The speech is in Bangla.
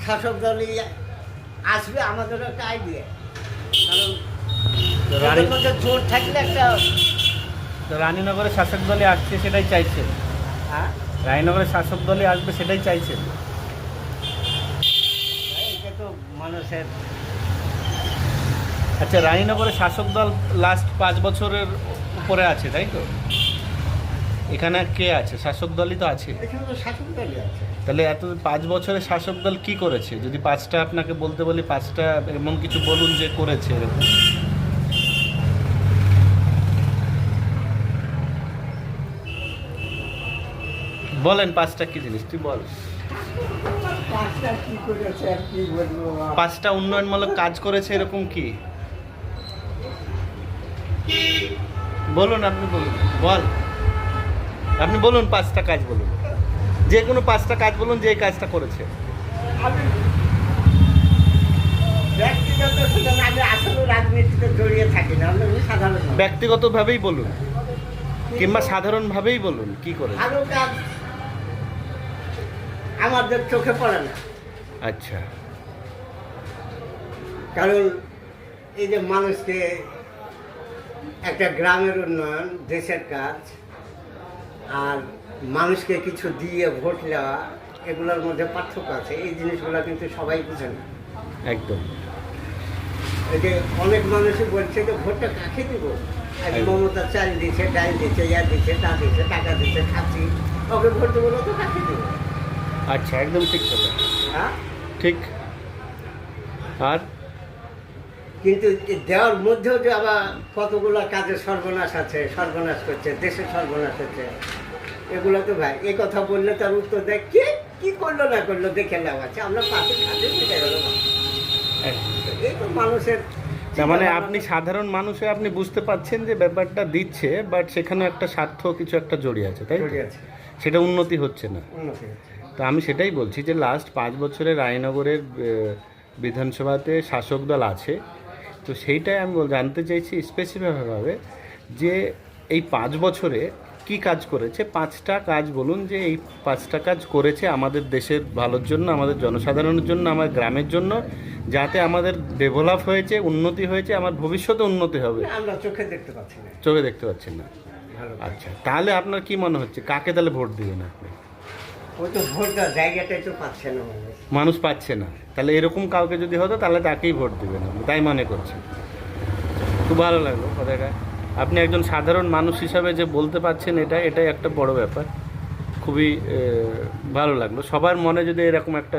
শাসক দলই আসবে, আমাদের একটা আইডিয়া। কারণ তো ওদের মধ্যে জোর থাকলে একটা রানীনগরে শাসক দলই আসছে সেটাই চাইছেন? হ্যাঁ, রানীনগরে শাসক দলই আসবে সেটাই চাইছেন? এটা তো মানুষের আচ্ছা, রানীনগরে শাসক দল লাস্ট 5 বছরের উপরে আছে, তাই তো? এখানে কে আছে? শাসক দলই তো আছে। এখানে তো শাসক দলই আছে। তাহলে এত 5 বছরে শাসক দল কি করেছে? যদি 5টা আপনাকে বলতে বলি, 5টা এমন কিছু বলুন যে করেছে এরকম। বলেন 5টা কি জিনিস, তুই বল। কাজটা কি করেছে আর কি বলবো? 5টা উন্নয়নমূলক কাজ করেছে এরকম কি? বলুন, আপনি বলুন, বল। আপনি বলুন 5টা কাজ বলুন, যে কোনো 5টা কাজ বলুন যে এই কাজটা করেছে। আমি ব্যক্তিগত সুযোগ, আমি আসলে রাজনীতিতে জড়িয়ে থাকি না, আমি সাধারণ মানুষ। ব্যক্তিগতভাবেই বলুন কিংবা সাধারণভাবেই বলুন কি করেছে। ভালো কাজ আমাদের চোখে পড়ে না। আচ্ছা, কারণ এই যে মানুষকে একটা গ্রামের উন্নয়ন, দেশের কাজ, আর মানুষকে কিছু দিয়ে ভোট নেওয়া, এগুলোর মধ্যে পার্থক্য আছে। এই জিনিসগুলো কিন্তু সবাই বুঝে না। একদম। এই যে অনেক মানুষই বলছে যে ভোটটা কাকে দিব, আজ একদম। মমতা চাল দিচ্ছে, ডাল দিচ্ছে, ইয়া দিচ্ছে, তা দিচ্ছে, টাকা দিচ্ছে, খাচ্ছি, ওকে ভোট দেবো না তো কাকে দিব? আচ্ছা, একদম ঠিক কথা, হ্যাঁ, ঠিক। আর কিন্তু এই দেওয়ার মধ্যেও যে আবার কতগুলো কাজের সর্বনাশ আছে, সর্বনাশ করছে, দেশের সর্বনাশ হচ্ছে, এগুলো তো ভাই এই কথা বললে তার উত্তর দেয় কে কি করলো না করলো দেখে লাভ আছে, আমরা পাশে খাতে মিটে গেল। এই তো মানুষের তার মানে আপনি সাধারণ মানুষে আপনি বুঝতে পাচ্ছেন যে ব্যাপারটা দিচ্ছে, বাট সেখানে একটা স্বার্থ কিছু একটা জড়িয়ে আছে, তাই তো? জড়িয়ে আছে, সেটা উন্নতি হচ্ছে না। উন্নতি হচ্ছে। তো আমি সেটাই বলছি যে লাস্ট 5 বছরে রায়নগরের বিধানসভাতে শাসক দল আছে, তো সেইটাই আমি জানতে চাইছি স্পেসিফিকভাবে যে এই 5 বছরে কি কাজ করেছে। 5টা কাজ বলুন যে এই 5টা কাজ করেছে আমাদের দেশের ভালোর জন্য, আমাদের জনসাধারণের জন্য, আমার গ্রামের জন্য, যাতে আমাদের ডেভেলপ হয়েছে, উন্নতি হয়েছে, আমার ভবিষ্যতে উন্নতি হবে। আমরা চোখে দেখতে পাচ্ছি না। চোখে দেখতে পাচ্ছেন না? ভালো, আচ্ছা, তাহলে আপনার কি মনে হচ্ছে কাকে তাহলে ভোট দিবেন আপনি? ওই তো ভোট দেওয়ার জায়গাটাই তো পাচ্ছে না মানুষ। মানুষ পাচ্ছে না, তাহলে এরকম কাউকে যদি হতো তাহলে তাকেই ভোট দিবেন আপনি, তাই মনে করছেন? খুব ভালো লাগলো কথাটা। আপনি একজন সাধারণ মানুষ হিসাবে যে বলতে পারছেন, এটাই একটা বড় ব্যাপার। খুবই ভালো লাগলো। সবার মনে যদি এরকম একটা